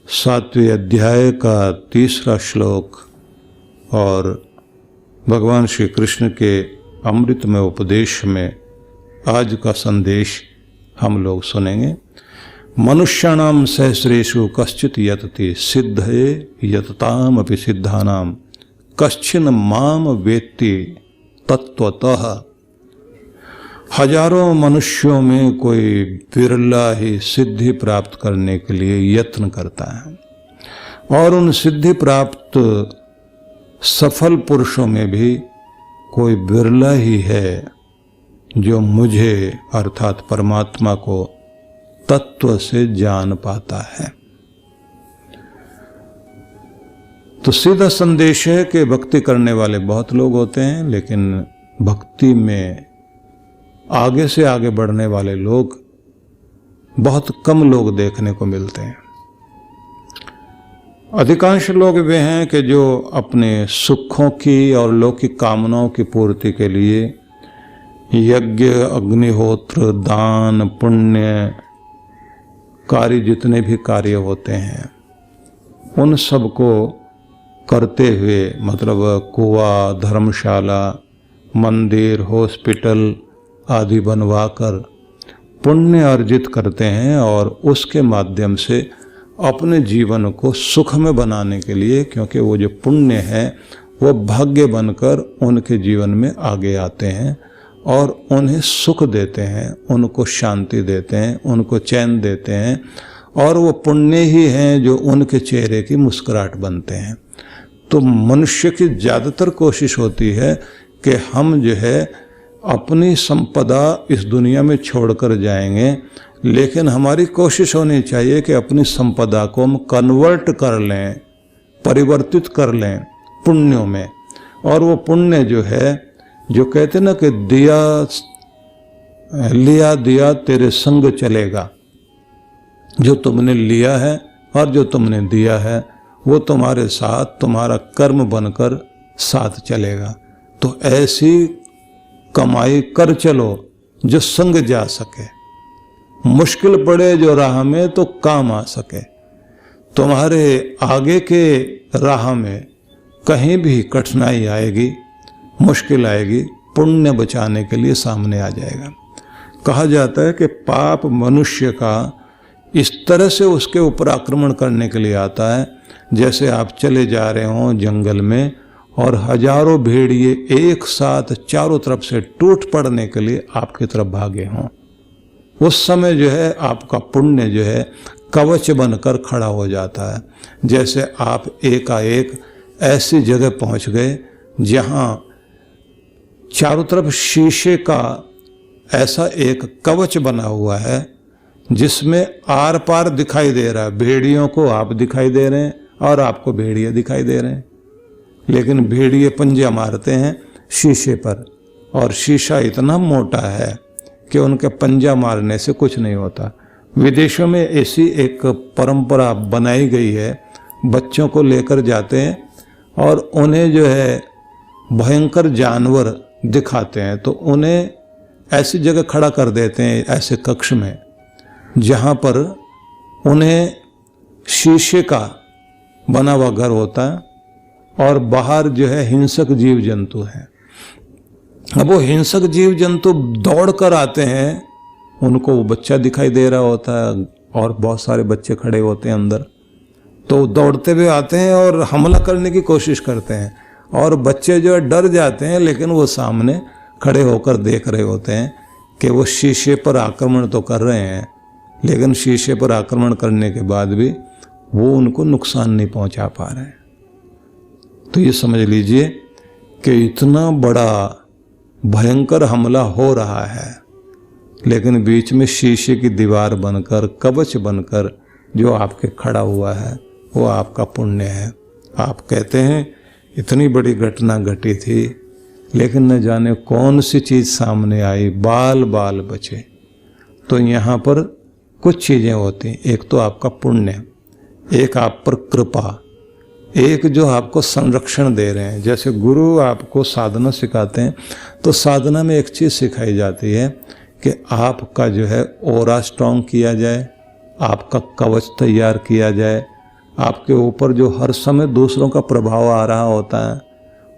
7वें अध्याय का 3रा श्लोक और भगवान श्री कृष्ण के अमृतमय उपदेश में आज का संदेश हम लोग सुनेंगे। मनुष्याणाम सहस्रेषु कश्चित् यतते सिद्धये यतताम अपि सिद्धानाम कश्चिन माम वेत्ति तत्वतः। हजारों मनुष्यों में कोई बिरला ही सिद्धि प्राप्त करने के लिए यत्न करता है और उन सिद्धि प्राप्त सफल पुरुषों में भी कोई बिरला ही है जो मुझे अर्थात परमात्मा को तत्व से जान पाता है। तो सीधा संदेश है कि भक्ति करने वाले बहुत लोग होते हैं, लेकिन भक्ति में आगे से आगे बढ़ने वाले लोग बहुत कम लोग देखने को मिलते हैं। अधिकांश लोग वे हैं कि जो अपने सुखों की और लौकिक कामनाओं की पूर्ति के लिए यज्ञ, अग्निहोत्र, दान, पुण्य कार्य, जितने भी कार्य होते हैं उन सब को करते हुए, मतलब कुआं, धर्मशाला, मंदिर, हॉस्पिटल आदि बनवाकर पुण्य अर्जित करते हैं और उसके माध्यम से अपने जीवन को सुख में बनाने के लिए, क्योंकि वो जो पुण्य है वो भाग्य बनकर उनके जीवन में आगे आते हैं और उन्हें सुख देते हैं, उनको शांति देते हैं, उनको चैन देते हैं और वो पुण्य ही हैं जो उनके चेहरे की मुस्कुराहट बनते हैं। तो मनुष्य की ज़्यादातर कोशिश होती है कि हम जो है अपनी संपदा इस दुनिया में छोड़कर जाएंगे, लेकिन हमारी कोशिश होनी चाहिए कि अपनी संपदा को हम कन्वर्ट कर लें, परिवर्तित कर लें पुण्यों में। और वो पुण्य जो है, जो कहते ना कि लिया दिया तेरे संग चलेगा, जो तुमने लिया है और जो तुमने दिया है वो तुम्हारे साथ, तुम्हारा कर्म बनकर साथ चलेगा। तो ऐसी कमाई कर चलो जो संग जा सके, मुश्किल पड़े जो राह में तो काम आ सके। तुम्हारे आगे के राह में कहीं भी कठिनाई आएगी, मुश्किल आएगी, पुण्य बचाने के लिए सामने आ जाएगा। कहा जाता है कि पाप मनुष्य का इस तरह से उसके ऊपर आक्रमण करने के लिए आता है, जैसे आप चले जा रहे हों जंगल में और हजारों भेड़िए एक साथ चारों तरफ से टूट पड़ने के लिए आपकी तरफ भागे हों। उस समय जो है आपका पुण्य जो है कवच बनकर खड़ा हो जाता है। जैसे आप एकाएक ऐसी जगह पहुंच गए जहां चारों तरफ शीशे का ऐसा एक कवच बना हुआ है जिसमें आर पार दिखाई दे रहा है। भेड़ियों को आप दिखाई दे रहे हैं और आपको भेड़िए दिखाई दे रहे हैं, लेकिन भेड़िए पंजा मारते हैं शीशे पर और शीशा इतना मोटा है कि उनके पंजा मारने से कुछ नहीं होता। विदेशों में ऐसी एक परंपरा बनाई गई है, बच्चों को लेकर जाते हैं और उन्हें जो है भयंकर जानवर दिखाते हैं, तो उन्हें ऐसी जगह खड़ा कर देते हैं, ऐसे कक्ष में जहाँ पर उन्हें शीशे का बना हुआ घर होता है और बाहर जो है हिंसक जीव जंतु हैं। अब वो हिंसक जीव जंतु दौड़ कर आते हैं, उनको वो बच्चा दिखाई दे रहा होता है और बहुत सारे बच्चे खड़े होते हैं अंदर, तो दौड़ते हुए आते हैं और हमला करने की कोशिश करते हैं और बच्चे जो है डर जाते हैं, लेकिन वो सामने खड़े होकर देख रहे होते हैं कि वो शीशे पर आक्रमण तो कर रहे हैं, लेकिन शीशे पर आक्रमण करने के बाद भी वो उनको नुकसान नहीं पहुंचा पा रहे हैं। तो ये समझ लीजिए कि इतना बड़ा भयंकर हमला हो रहा है, लेकिन बीच में शीशे की दीवार बनकर, कवच बनकर जो आपके खड़ा हुआ है वो आपका पुण्य है। आप कहते हैं इतनी बड़ी घटना घटी थी, लेकिन न जाने कौन सी चीज़ सामने आई, बाल बाल बचे। तो यहाँ पर कुछ चीज़ें होती, एक तो आपका पुण्य, एक आप पर कृपा, एक जो आपको संरक्षण दे रहे हैं। जैसे गुरु आपको साधना सिखाते हैं तो साधना में एक चीज़ सिखाई जाती है कि आपका जो है ऑरा स्ट्रॉन्ग किया जाए, आपका कवच तैयार किया जाए, आपके ऊपर जो हर समय दूसरों का प्रभाव आ रहा होता है,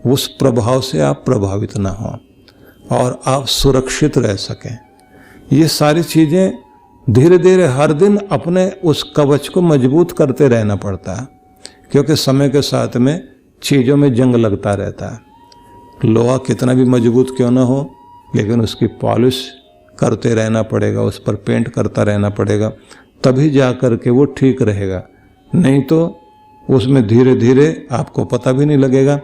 उस प्रभाव से आप प्रभावित ना हो और आप सुरक्षित रह सकें। ये सारी चीज़ें धीरे धीरे हर दिन अपने उस कवच को मजबूत करते रहना पड़ता है, क्योंकि समय के साथ में चीज़ों में जंग लगता रहता है। लोहा कितना भी मजबूत क्यों ना हो, लेकिन उसकी पॉलिश करते रहना पड़ेगा, उस पर पेंट करता रहना पड़ेगा, तभी जा कर के वो ठीक रहेगा। नहीं तो उसमें धीरे धीरे आपको पता भी नहीं लगेगा,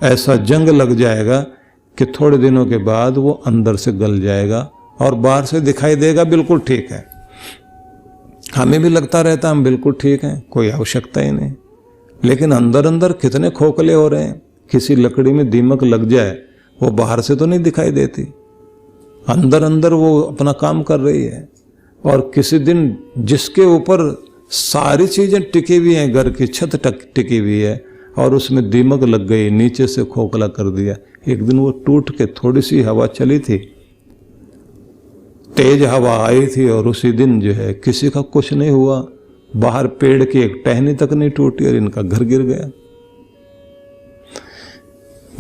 ऐसा जंग लग जाएगा कि थोड़े दिनों के बाद वो अंदर से गल जाएगा और बाहर से दिखाई देगा बिल्कुल ठीक है। हमें भी लगता रहता हम बिल्कुल ठीक हैं, कोई आवश्यकता ही नहीं, लेकिन अंदर अंदर कितने खोखले हो रहे हैं। किसी लकड़ी में दीमक लग जाए, वो बाहर से तो नहीं दिखाई देती, अंदर अंदर वो अपना काम कर रही है। और किसी दिन जिसके ऊपर सारी चीज़ें टिकी हुई हैं, घर की छत टिकी हुई है, और उसमें दीमक लग गई, नीचे से खोखला कर दिया, एक दिन वो टूट के, थोड़ी सी हवा चली थी, तेज हवा आई थी, और उसी दिन जो है किसी का कुछ नहीं हुआ, बाहर पेड़ की एक टहनी तक नहीं टूटी और इनका घर गिर गया।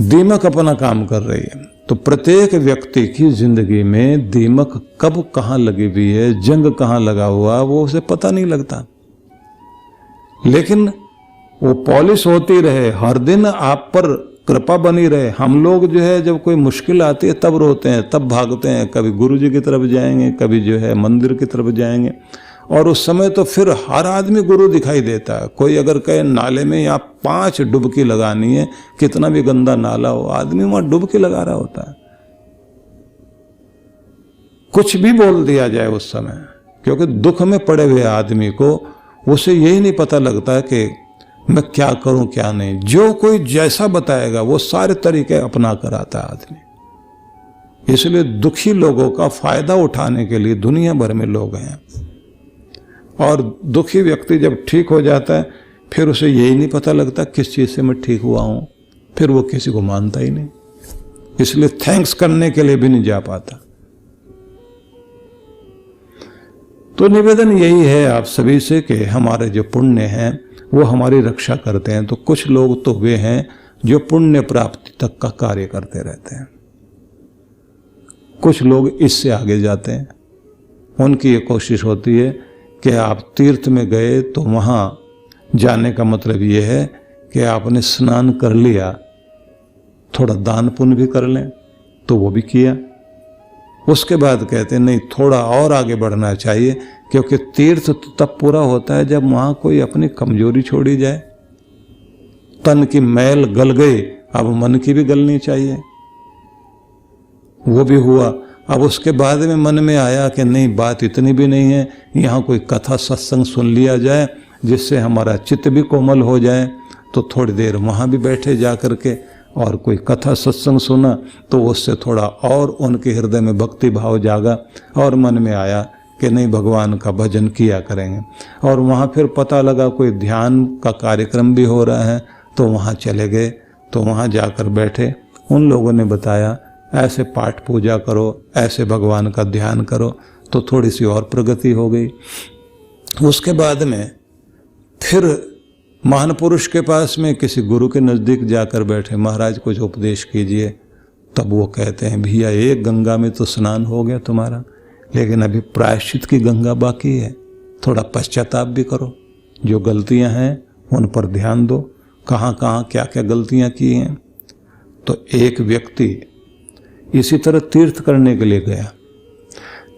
दीमक अपना काम कर रही है। तो प्रत्येक व्यक्ति की जिंदगी में दीमक कब कहाँ लगी हुई है, जंग कहाँ लगा हुआ, वो उसे पता नहीं लगता, लेकिन वो पॉलिश होती रहे, हर दिन आप पर कृपा बनी रहे। हम लोग जो है जब कोई मुश्किल आती है तब रोते हैं, तब भागते हैं, कभी गुरु जी की तरफ जाएंगे, कभी जो है मंदिर की तरफ जाएंगे, और उस समय तो फिर हर आदमी गुरु दिखाई देता है। कोई अगर कहे नाले में यहाँ 5 डुबकी लगानी है, कितना भी गंदा नाला हो, आदमी वहां डुबकी लगा रहा होता है। कुछ भी बोल दिया जाए उस समय, क्योंकि दुख में पड़े हुए आदमी को उसे यही नहीं पता लगता है कि मैं क्या करूं क्या नहीं। जो कोई जैसा बताएगा वो सारे तरीके अपना कर आता है आदमी। इसलिए दुखी लोगों का फायदा उठाने के लिए दुनिया भर में लोग हैं, और दुखी व्यक्ति जब ठीक हो जाता है फिर उसे यही नहीं पता लगता किस चीज़ से मैं ठीक हुआ हूं, फिर वो किसी को मानता ही नहीं, इसलिए थैंक्स करने के लिए भी नहीं जा पाता। तो निवेदन यही है आप सभी से कि हमारे जो पुण्य हैं वो हमारी रक्षा करते हैं। तो कुछ लोग तो वे हैं जो पुण्य प्राप्ति तक का कार्य करते रहते हैं, कुछ लोग इससे आगे जाते हैं। उनकी ये कोशिश होती है कि आप तीर्थ में गए तो वहाँ जाने का मतलब ये है कि आपने स्नान कर लिया, थोड़ा दान पुण्य भी कर लें, तो वो भी किया। उसके बाद कहते हैं नहीं, थोड़ा और आगे बढ़ना चाहिए, क्योंकि तीर्थ तो तब पूरा होता है जब वहाँ कोई अपनी कमजोरी छोड़ी जाए। तन की मैल गल गई, अब मन की भी गलनी चाहिए। वो भी हुआ। अब उसके बाद में मन में आया कि नहीं, बात इतनी भी नहीं है, यहाँ कोई कथा सत्संग सुन लिया जाए जिससे हमारा चित्त भी कोमल हो जाए। तो थोड़ी देर वहाँ भी बैठे जा कर के, और कोई कथा सत्संग सुना तो उससे थोड़ा और उनके हृदय में भक्ति भाव जागा, और मन में आया कि नहीं, भगवान का भजन किया करेंगे। और वहाँ फिर पता लगा कोई ध्यान का कार्यक्रम भी हो रहा है, तो वहाँ चले गए। तो वहाँ जाकर बैठे, उन लोगों ने बताया ऐसे पाठ पूजा करो, ऐसे भगवान का ध्यान करो, तो थोड़ी सी और प्रगति हो गई। उसके बाद में फिर महान पुरुष के पास में किसी गुरु के नज़दीक जाकर बैठे, महाराज कुछ उपदेश कीजिए। तब वो कहते हैं भैया, एक गंगा में तो स्नान हो गया तुम्हारा, लेकिन अभी प्रायश्चित की गंगा बाकी है, थोड़ा पश्चाताप भी करो, जो गलतियां हैं उन पर ध्यान दो, कहाँ कहाँ क्या क्या गलतियां की हैं। तो एक व्यक्ति इसी तरह तीर्थ करने के लिए गया।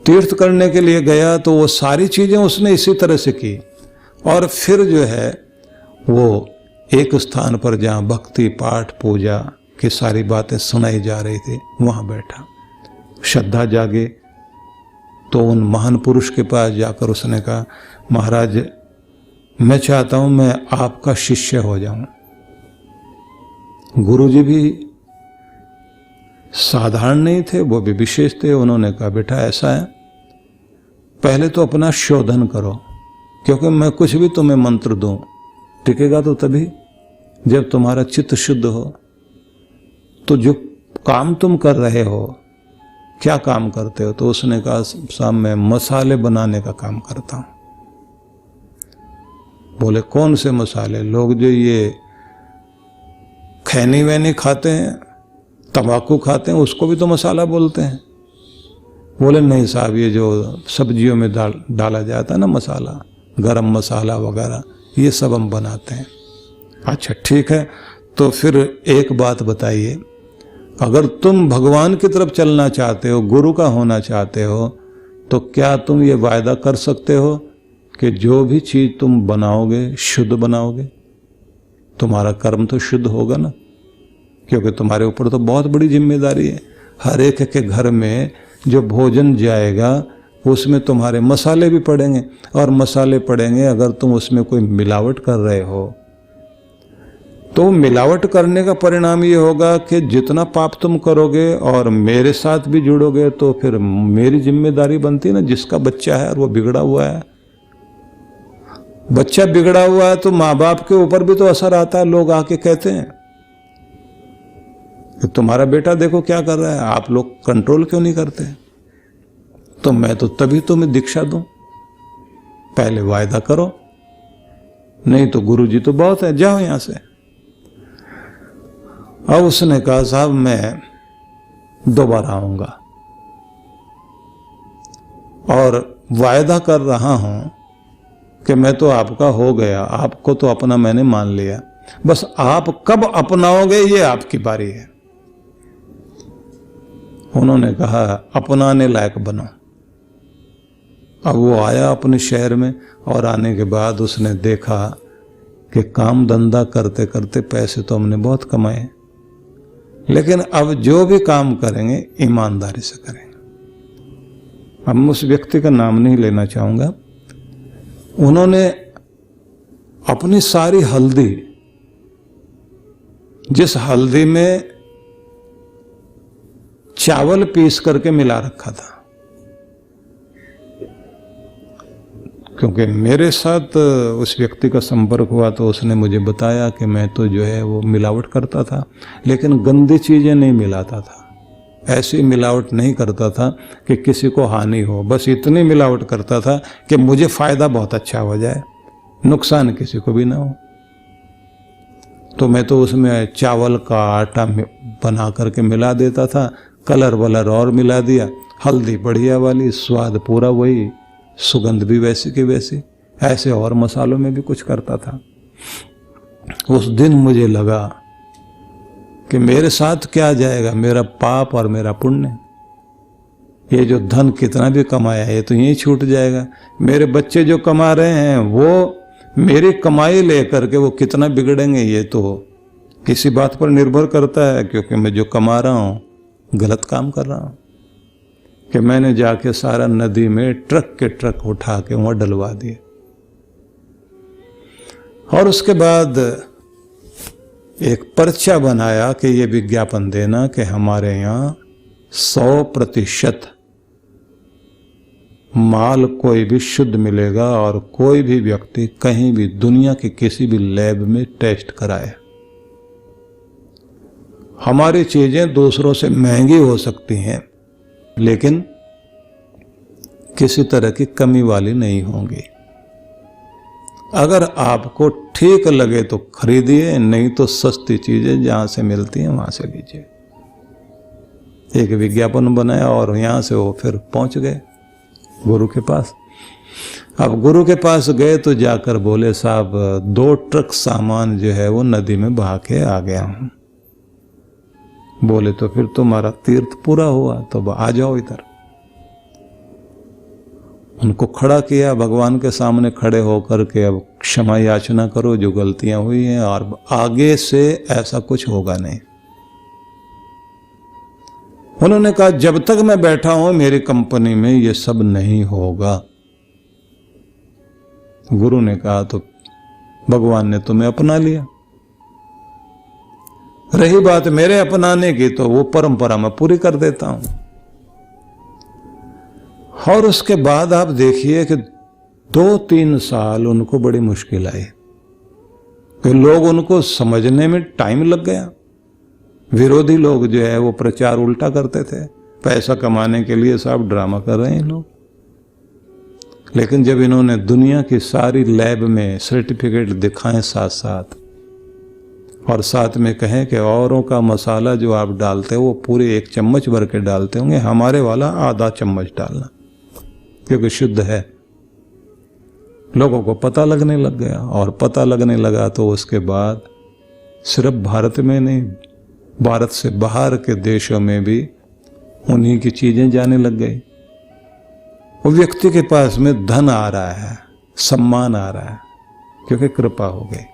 तीर्थ करने के लिए गया तो वो सारी चीज़ें उसने इसी तरह से की, और फिर जो है वो एक स्थान पर जहाँ भक्ति पाठ पूजा की सारी बातें सुनाई जा रही थी, वहाँ बैठा। श्रद्धा जागे तो उन महान पुरुष के पास जाकर उसने कहा, महाराज मैं चाहता हूँ मैं आपका शिष्य हो जाऊं। गुरुजी भी साधारण नहीं थे, वो भी विशेष थे। उन्होंने कहा बेटा ऐसा है, पहले तो अपना शोधन करो, क्योंकि मैं कुछ भी तुम्हें मंत्र दूं टिकेगा तो तभी जब तुम्हारा चित्त शुद्ध हो। तो जो काम तुम कर रहे हो, क्या काम करते हो? तो उसने कहा साहब मैं मसाले बनाने का काम करता हूं। बोले कौन से मसाले? लोग जो ये खैनी वैनी खाते हैं, तंबाकू खाते हैं, उसको भी तो मसाला बोलते हैं। बोले नहीं साहब, ये जो सब्जियों में डाला जाता है ना मसाला, गरम मसाला वगैरह, ये सब हम बनाते हैं। अच्छा ठीक है, तो फिर एक बात बताइए, अगर तुम भगवान की तरफ चलना चाहते हो, गुरु का होना चाहते हो, तो क्या तुम ये वायदा कर सकते हो कि जो भी चीज तुम बनाओगे शुद्ध बनाओगे? तुम्हारा कर्म तो शुद्ध होगा ना, क्योंकि तुम्हारे ऊपर तो बहुत बड़ी जिम्मेदारी है। हर एक के घर में जो भोजन जाएगा उसमें तुम्हारे मसाले भी पड़ेंगे, और मसाले पड़ेंगे अगर तुम उसमें कोई मिलावट कर रहे हो तो मिलावट करने का परिणाम ये होगा कि जितना पाप तुम करोगे और मेरे साथ भी जुड़ोगे तो फिर मेरी जिम्मेदारी बनती है ना। जिसका बच्चा है और वो बिगड़ा हुआ है, बच्चा बिगड़ा हुआ है तो माँ बाप के ऊपर भी तो असर आता है। लोग आके कहते हैं कि तुम्हारा बेटा देखो क्या कर रहा है, आप लोग कंट्रोल क्यों नहीं करते? तो मैं तो तभी तुम्हें दीक्षा दूं, पहले वायदा करो, नहीं तो गुरुजी तो बहुत है, जाओ यहां से। अब उसने कहा साहब मैं दोबारा आऊंगा और वायदा कर रहा हूं कि मैं तो आपका हो गया, आपको तो अपना मैंने मान लिया, बस आप कब अपनाओगे ये आपकी बारी है। उन्होंने कहा अपनाने लायक बनो। अब वो आया अपने शहर में, और आने के बाद उसने देखा कि काम धंधा करते करते पैसे तो हमने बहुत कमाए, लेकिन अब जो भी काम करेंगे ईमानदारी से करेंगे। अब मैं उस व्यक्ति का नाम नहीं लेना चाहूंगा। उन्होंने अपनी सारी हल्दी, जिस हल्दी में चावल पीस करके मिला रखा था, क्योंकि मेरे साथ उस व्यक्ति का संपर्क हुआ तो उसने मुझे बताया कि मैं तो जो है वो मिलावट करता था, लेकिन गंदी चीजें नहीं मिलाता था। ऐसी मिलावट नहीं करता था कि किसी को हानि हो, बस इतनी मिलावट करता था कि मुझे फायदा बहुत अच्छा हो जाए, नुकसान किसी को भी ना हो। तो मैं तो उसमें चावल का आटा बना करके मिला देता था, कलर वलर और मिला दिया, हल्दी बढ़िया वाली, स्वाद पूरा वही, सुगंध भी वैसी की वैसी। ऐसे और मसालों में भी कुछ करता था। उस दिन मुझे लगा कि मेरे साथ क्या जाएगा, मेरा पाप और मेरा पुण्य। ये जो धन कितना भी कमाया है ये तो यहीं छूट जाएगा। मेरे बच्चे जो कमा रहे हैं वो मेरी कमाई लेकर के वो कितना बिगड़ेंगे ये तो किसी बात पर निर्भर करता है, क्योंकि मैं जो कमा रहा हूं गलत काम कर रहा हूं कि मैंने जाके सारा नदी में ट्रक के ट्रक उठा के वहां डलवा दिए। और उसके बाद एक पर्चा बनाया कि ये विज्ञापन देना कि हमारे यहाँ 100% माल कोई भी शुद्ध मिलेगा और कोई भी व्यक्ति कहीं भी दुनिया के किसी भी लैब में टेस्ट कराए। हमारी चीजें दूसरों से महंगी हो सकती हैं लेकिन किसी तरह की कमी वाली नहीं होंगी। अगर आपको ठीक लगे तो खरीदिए, नहीं तो सस्ती चीजें जहां से मिलती हैं वहां से लीजिए। एक विज्ञापन बनाया और यहां से वो फिर पहुंच गए गुरु के पास। अब गुरु के पास गए तो जाकर बोले साहब 2 ट्रक सामान जो है वो नदी में बहा के आ गया हूं। बोले तो फिर तुम्हारा तीर्थ पूरा हुआ, तो आ जाओ इधर। उनको खड़ा किया भगवान के सामने, खड़े होकर के अब क्षमा याचना करो जो गलतियां हुई हैं और आगे से ऐसा कुछ होगा नहीं। उन्होंने कहा जब तक मैं बैठा हूं मेरी कंपनी में ये सब नहीं होगा। गुरु ने कहा तो भगवान ने तुम्हें अपना लिया। रही बात मेरे अपनाने की तो वो परंपरा मैं पूरी कर देता हूं। और उसके बाद आप देखिए कि 2-3 साल उनको बड़ी मुश्किल आई कि लोग उनको समझने में टाइम लग गया। विरोधी लोग जो है वो प्रचार उल्टा करते थे, पैसा कमाने के लिए सब ड्रामा कर रहे हैं लोग। लेकिन जब इन्होंने दुनिया की सारी लैब में सर्टिफिकेट दिखाएं साथ साथ, और साथ में कहें कि औरों का मसाला जो आप डालते हो वो पूरे 1 चम्मच भर के डालते होंगे, हमारे वाला आधा चम्मच डालना क्योंकि शुद्ध है, लोगों को पता लगने लग गया। और पता लगने लगा तो उसके बाद सिर्फ भारत में नहीं, भारत से बाहर के देशों में भी उन्हीं की चीजें जाने लग गई। वो व्यक्ति के पास में धन आ रहा है, सम्मान आ रहा है, क्योंकि कृपा हो गई।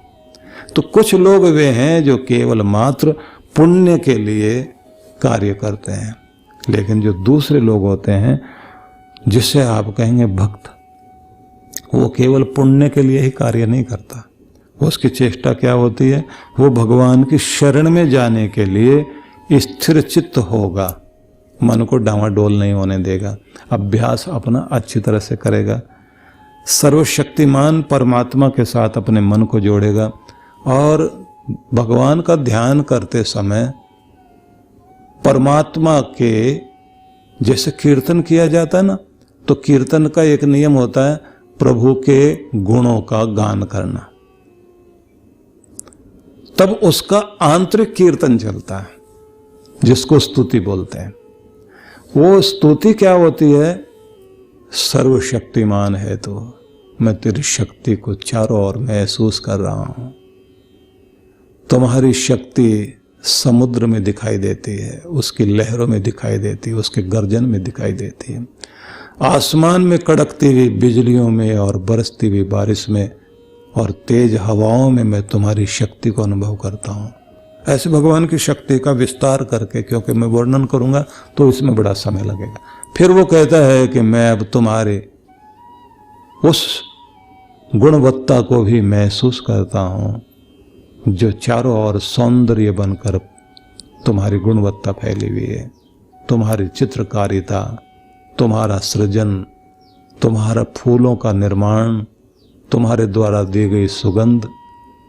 तो कुछ लोग वे हैं जो केवल मात्र पुण्य के लिए कार्य करते हैं, लेकिन जो दूसरे लोग होते हैं जिसे आप कहेंगे भक्त, वो केवल पुण्य के लिए ही कार्य नहीं करता। उसकी चेष्टा क्या होती है? वो भगवान की शरण में जाने के लिए स्थिर चित्त होगा, मन को डावाडोल नहीं होने देगा, अभ्यास अपना अच्छी तरह से करेगा, सर्वशक्तिमान परमात्मा के साथ अपने मन को जोड़ेगा और भगवान का ध्यान करते समय परमात्मा के जैसे कीर्तन किया जाता है ना, तो कीर्तन का एक नियम होता है प्रभु के गुणों का गान करना, तब उसका आंतरिक कीर्तन चलता है जिसको स्तुति बोलते हैं। वो स्तुति क्या होती है? सर्वशक्तिमान है तो मैं तेरी शक्ति को चारों ओर महसूस कर रहा हूं। तुम्हारी शक्ति समुद्र में दिखाई देती है, उसकी लहरों में दिखाई देती है, उसके गर्जन में दिखाई देती है, आसमान में कड़कती हुई बिजलियों में और बरसती हुई बारिश में और तेज हवाओं में मैं तुम्हारी शक्ति को अनुभव करता हूँ। ऐसे भगवान की शक्ति का विस्तार करके, क्योंकि मैं वर्णन करूंगा तो इसमें बड़ा समय लगेगा। फिर वो कहता है कि मैं अब तुम्हारे उस गुणवत्ता को भी महसूस करता हूँ जो चारों ओर सौंदर्य बनकर तुम्हारी गुणवत्ता फैली हुई है। तुम्हारी चित्रकारिता, तुम्हारा सृजन, तुम्हारा फूलों का निर्माण, तुम्हारे द्वारा दी गई सुगंध,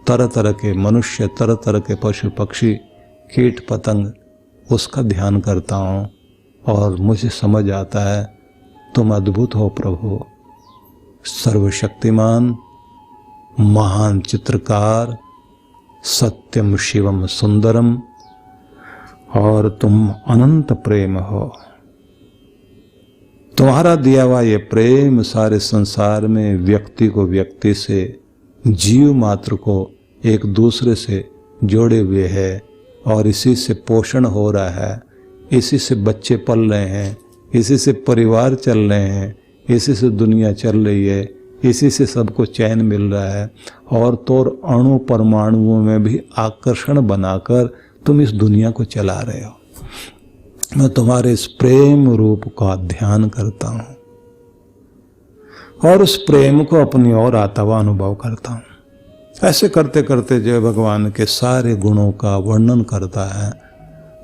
तरह तरह के मनुष्य, तरह तरह के पशु पक्षी, कीट पतंग, उसका ध्यान करता हूँ और मुझे समझ आता है तुम अद्भुत हो प्रभु, सर्वशक्तिमान, महान चित्रकार, सत्यम शिवम सुंदरम, और तुम अनंत प्रेम हो। तुम्हारा दिया हुआ ये प्रेम सारे संसार में व्यक्ति को व्यक्ति से, जीव मात्र को एक दूसरे से जोड़े हुए है और इसी से पोषण हो रहा है, इसी से बच्चे पल रहे हैं, इसी से परिवार चल रहे हैं, इसी से दुनिया चल रही है, इसी से सबको चैन मिल रहा है। और तो अणु परमाणुओं में भी आकर्षण बनाकर तुम इस दुनिया को चला रहे हो। मैं तुम्हारे इस प्रेम रूप का ध्यान करता हूँ और उस प्रेम को अपनी ओर आता हुआ अनुभव करता हूँ। ऐसे करते करते जो भगवान के सारे गुणों का वर्णन करता है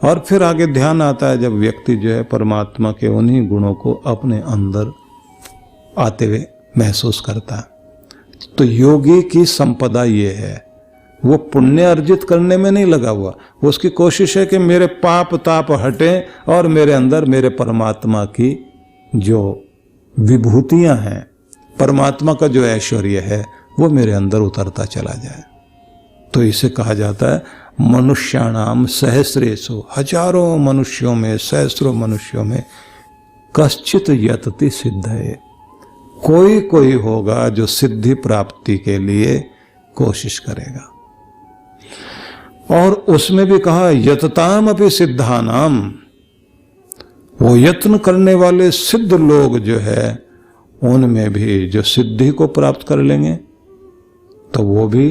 और फिर आगे ध्यान आता है जब व्यक्ति जो है परमात्मा के उन्हीं गुणों को अपने अंदर आते हुए महसूस करता है। तो योगी की संपदा ये है, वो पुण्य अर्जित करने में नहीं लगा हुआ, उसकी कोशिश है कि मेरे पाप ताप हटें और मेरे अंदर मेरे परमात्मा की जो विभूतियां हैं, परमात्मा का जो ऐश्वर्य है वो मेरे अंदर उतरता चला जाए। तो इसे कहा जाता है मनुष्याणाम सहस्रेषु, हजारों मनुष्यों में, सहस्रों मनुष्यों में कश्चित यतति सिद्ध है, कोई कोई होगा जो सिद्धि प्राप्ति के लिए कोशिश करेगा। और उसमें भी कहा यतताम अपि सिद्धानाम, वो यत्न करने वाले सिद्ध लोग जो है उनमें भी जो सिद्धि को प्राप्त कर लेंगे तो वो भी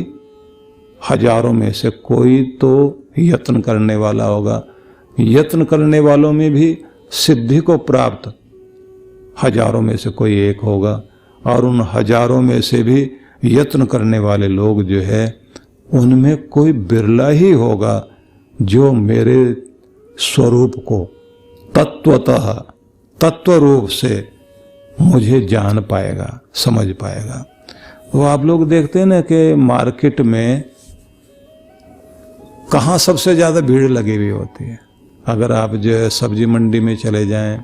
हजारों में से कोई तो यत्न करने वाला होगा। यत्न करने वालों में भी सिद्धि को प्राप्त हजारों में से कोई एक होगा और उन हजारों में से भी यत्न करने वाले लोग जो है उनमें कोई बिरला ही होगा जो मेरे स्वरूप को तत्वतः तत्व रूप से मुझे जान पाएगा, समझ पाएगा। वो आप लोग देखते हैं ना कि मार्केट में कहाँ सबसे ज्यादा भीड़ लगी हुई होती है। अगर आप जो है सब्जी मंडी में चले जाएं,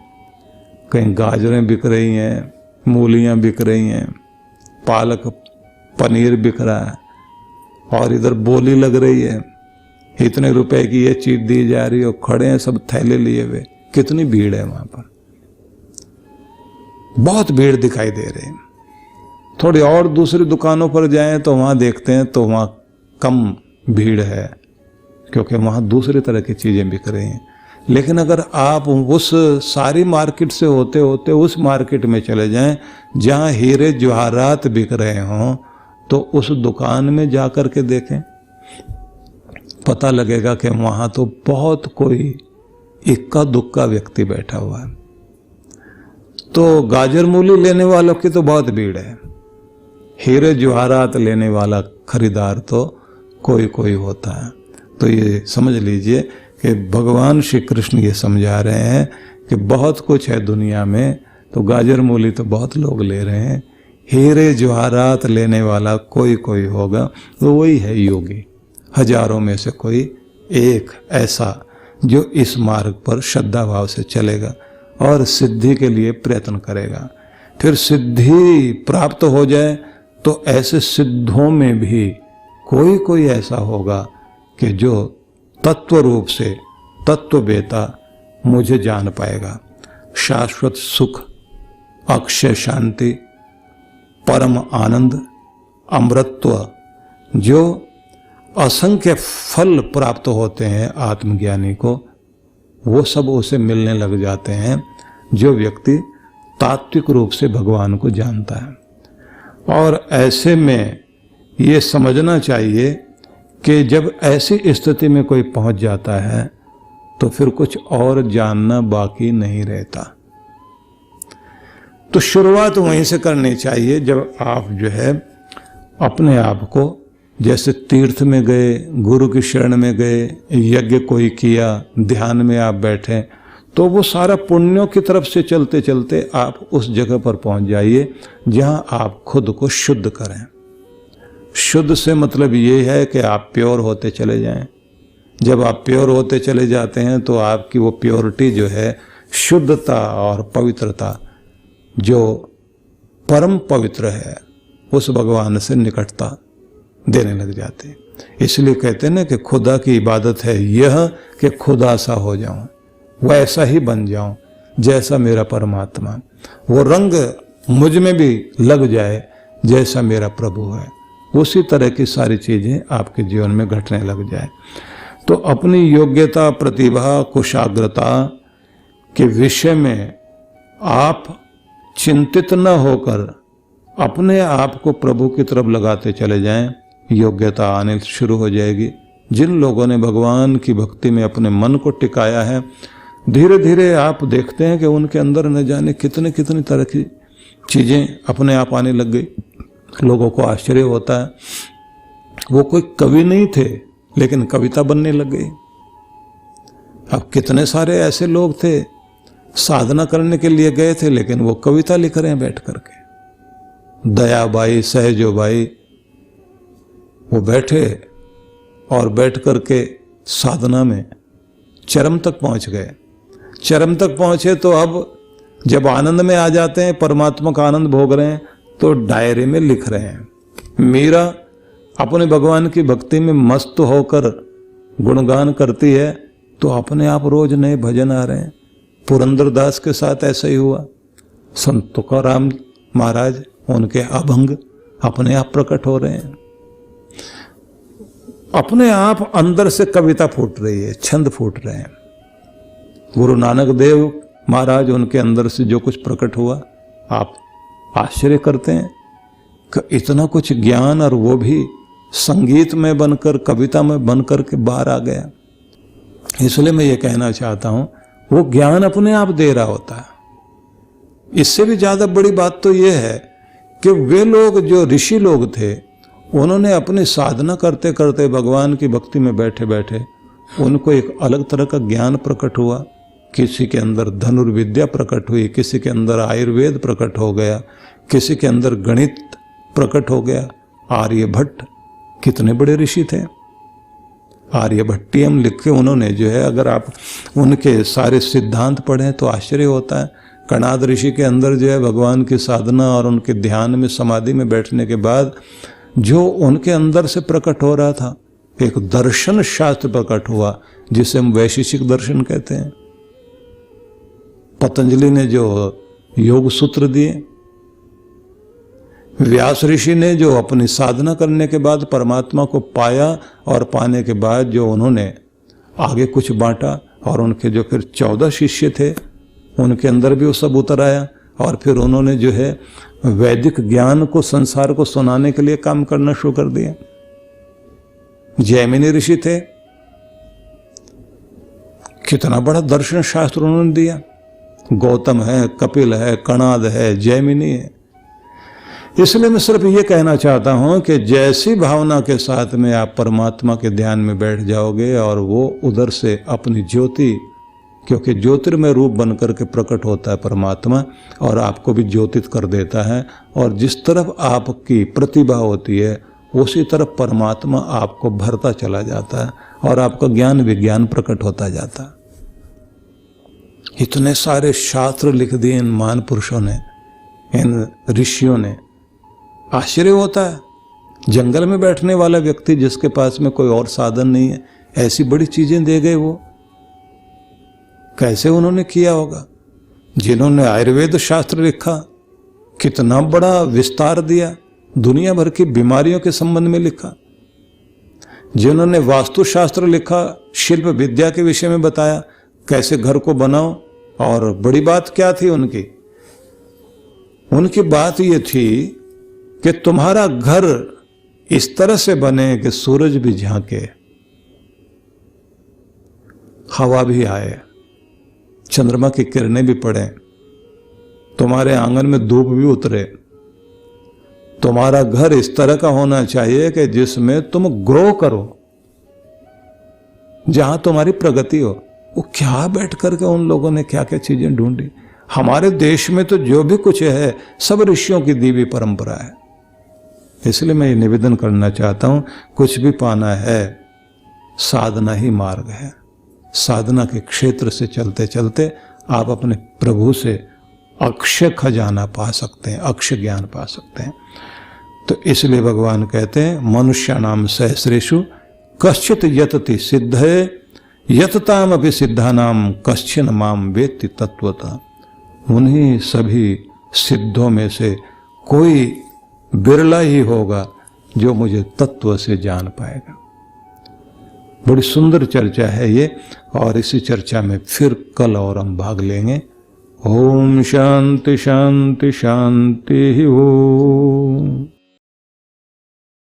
कहीं गाजरें बिक रही हैं, मूलियाँ बिक रही हैं, पालक पनीर बिक रहा है, और इधर बोली लग रही है, इतने रुपए की ये चीज दी जा रही है, और खड़े हैं सब थैले लिए हुए। कितनी भीड़ है वहां पर, बहुत भीड़ दिखाई दे रही है। थोड़ी और दूसरी दुकानों पर जाएं तो वहां देखते हैं तो वहां कम भीड़ है, क्योंकि वहां दूसरी तरह की चीजें बिक रही हैं। लेकिन अगर आप उस सारी मार्केट से होते होते उस मार्केट में चले जाएं जहां हीरे जवाहरात बिक रहे हों, तो उस दुकान में जाकर के देखें, पता लगेगा कि वहां तो बहुत कोई इक्का दुक्का व्यक्ति बैठा हुआ है। तो गाजर मूली लेने वालों की तो बहुत भीड़ है, हीरे जवाहरात लेने वाला खरीदार तो कोई कोई होता है। तो ये समझ लीजिए कि भगवान श्री कृष्ण ये समझा रहे हैं कि बहुत कुछ है दुनिया में, तो गाजर मूली तो बहुत लोग ले रहे हैं, हीरे जवाहरात लेने वाला कोई कोई होगा, तो वही है योगी। हजारों में से कोई एक ऐसा जो इस मार्ग पर श्रद्धा भाव से चलेगा और सिद्धि के लिए प्रयत्न करेगा। फिर सिद्धि प्राप्त हो जाए तो ऐसे सिद्धों में भी कोई कोई ऐसा होगा कि जो तत्व रूप से तत्ववेता मुझे जान पाएगा। शाश्वत सुख, अक्षय शांति, परम आनंद, अमृतत्व, जो असंख्य फल प्राप्त होते हैं आत्मज्ञानी को, वो सब उसे मिलने लग जाते हैं जो व्यक्ति तात्विक रूप से भगवान को जानता है। और ऐसे में ये समझना चाहिए कि जब ऐसी स्थिति में कोई पहुंच जाता है तो फिर कुछ और जानना बाकी नहीं रहता। तो शुरुआत वहीं से करनी चाहिए जब आप जो है अपने आप को, जैसे तीर्थ में गए, गुरु की शरण में गए, यज्ञ कोई किया, ध्यान में आप बैठे, तो वो सारा पुण्यों की तरफ से चलते चलते आप उस जगह पर पहुंच जाइए जहां आप खुद को शुद्ध करें। शुद्ध से मतलब ये है कि आप प्योर होते चले जाएं। जब आप प्योर होते चले जाते हैं तो आपकी वो प्योरिटी जो है, शुद्धता और पवित्रता जो परम पवित्र है, उस भगवान से निकटता देने लग जाते हैं। इसलिए कहते हैं ना कि खुदा की इबादत है यह कि खुदा सा हो जाऊं, वैसा ही बन जाऊं जैसा मेरा परमात्मा, वो रंग मुझ में भी लग जाए जैसा मेरा प्रभु है। उसी तरह की सारी चीजें आपके जीवन में घटने लग जाए। तो अपनी योग्यता, प्रतिभा, कुशाग्रता के विषय में आप चिंतित न होकर अपने आप को प्रभु की तरफ लगाते चले जाएं, योग्यता आने शुरू हो जाएगी। जिन लोगों ने भगवान की भक्ति में अपने मन को टिकाया है, धीरे धीरे आप देखते हैं कि उनके अंदर न जाने कितने कितनी तरह की चीजें अपने आप आने लग गई। लोगों को आश्चर्य होता है, वो कोई कवि नहीं थे लेकिन कविता बनने लग गई। अब कितने सारे ऐसे लोग थे, साधना करने के लिए गए थे लेकिन वो कविता लिख रहे हैं बैठ करके। दयाबाई, सहजोबाई, वो बैठे और बैठ करके साधना में चरम तक पहुंच गए। चरम तक पहुंचे तो अब जब आनंद में आ जाते हैं, परमात्मा का आनंद भोग रहे हैं, तो डायरी में लिख रहे हैं। मीरा अपने भगवान की भक्ति में मस्त होकर गुणगान करती है तो अपने आप रोज नए भजन आ रहे हैं। पुरंदरदास के साथ ऐसा ही हुआ। संत तुकाराम महाराज, उनके अभंग अपने आप प्रकट हो रहे हैं। अपने आप अंदर से कविता फूट रही है, छंद फूट रहे हैं। गुरु नानक देव महाराज, उनके अंदर से जो कुछ प्रकट हुआ, आप आश्चर्य करते हैं कि इतना कुछ ज्ञान, और वो भी संगीत में बनकर, कविता में बनकर के बाहर आ गया। इसलिए मैं ये कहना चाहता हूं, वो ज्ञान अपने आप दे रहा होता है। इससे भी ज्यादा बड़ी बात तो ये है कि वे लोग जो ऋषि लोग थे, उन्होंने अपनी साधना करते करते, भगवान की भक्ति में बैठे बैठे, उनको एक अलग तरह का ज्ञान प्रकट हुआ। किसी के अंदर धनुर्विद्या प्रकट हुई, किसी के अंदर आयुर्वेद प्रकट हो गया, किसी के अंदर गणित प्रकट हो गया। आर्यभट्ट कितने बड़े ऋषि थे। आर्यभट्टियम लिख के उन्होंने जो है, अगर आप उनके सारे सिद्धांत पढ़ें तो आश्चर्य होता है। कणाद ऋषि के अंदर जो है भगवान की साधना और उनके ध्यान में समाधि में बैठने के बाद जो उनके अंदर से प्रकट हो रहा था, एक दर्शन शास्त्र प्रकट हुआ जिसे हम वैशेषिक दर्शन कहते हैं। पतंजलि ने जो योग सूत्र दिए, व्यास ऋषि ने जो अपनी साधना करने के बाद परमात्मा को पाया और पाने के बाद जो उन्होंने आगे कुछ बांटा, और उनके जो फिर 14 शिष्य थे उनके अंदर भी वो सब उतर आया, और फिर उन्होंने जो है वैदिक ज्ञान को संसार को सुनाने के लिए काम करना शुरू कर दिया। जैमिनी ऋषि थे, कितना बड़ा दर्शन शास्त्र उन्होंने दिया। गौतम है, कपिल है, कणाद है, जैमिनी है। इसलिए मैं सिर्फ ये कहना चाहता हूं कि जैसी भावना के साथ में आप परमात्मा के ध्यान में बैठ जाओगे और वो उधर से अपनी ज्योति, क्योंकि ज्योतिर्मय रूप बनकर के प्रकट होता है परमात्मा और आपको भी ज्योतित कर देता है, और जिस तरफ आपकी प्रतिभा होती है उसी तरफ परमात्मा आपको भरता चला जाता है और आपका ज्ञान विज्ञान प्रकट होता जाता है। इतने सारे शास्त्र लिख दिए इन महान पुरुषों ने, इन ऋषियों ने। आश्चर्य होता है, जंगल में बैठने वाला व्यक्ति जिसके पास में कोई और साधन नहीं है, ऐसी बड़ी चीजें दे गए। वो कैसे उन्होंने किया होगा? जिन्होंने आयुर्वेद शास्त्र लिखा, कितना बड़ा विस्तार दिया, दुनिया भर की बीमारियों के संबंध में लिखा। जिन्होंने वास्तुशास्त्र लिखा, शिल्प विद्या के विषय में बताया, कैसे घर को बनाओ। और बड़ी बात क्या थी उनकी? उनकी बात ये थी कि तुम्हारा घर इस तरह से बने कि सूरज भी झांके, हवा भी आए, चंद्रमा की किरणें भी पड़े, तुम्हारे आंगन में धूप भी उतरे। तुम्हारा घर इस तरह का होना चाहिए कि जिसमें तुम ग्रो करो, जहां तुम्हारी प्रगति हो। वो क्या बैठ करके उन लोगों ने क्या क्या चीजें ढूंढी। हमारे देश में तो जो भी कुछ है सब ऋषियों की दी हुई परंपरा है। इसलिए मैं ये निवेदन करना चाहता हूं, कुछ भी पाना है साधना ही मार्ग है। साधना के क्षेत्र से चलते चलते आप अपने प्रभु से अक्षय खजाना पा सकते हैं, अक्षय ज्ञान पा सकते हैं। तो इसलिए भगवान कहते हैं, मनुष्याणाम सहस्रेषु कश्चित् यतति सिद्धये यतताम अभि सिद्धानाम कश्चिन माम वेत्ति तत्वतः। उन्हीं सभी सिद्धों में से कोई बिरला ही होगा जो मुझे तत्व से जान पाएगा। बड़ी सुंदर चर्चा है ये, और इसी चर्चा में फिर कल और हम भाग लेंगे। ओम शांति शांति शांति ओम।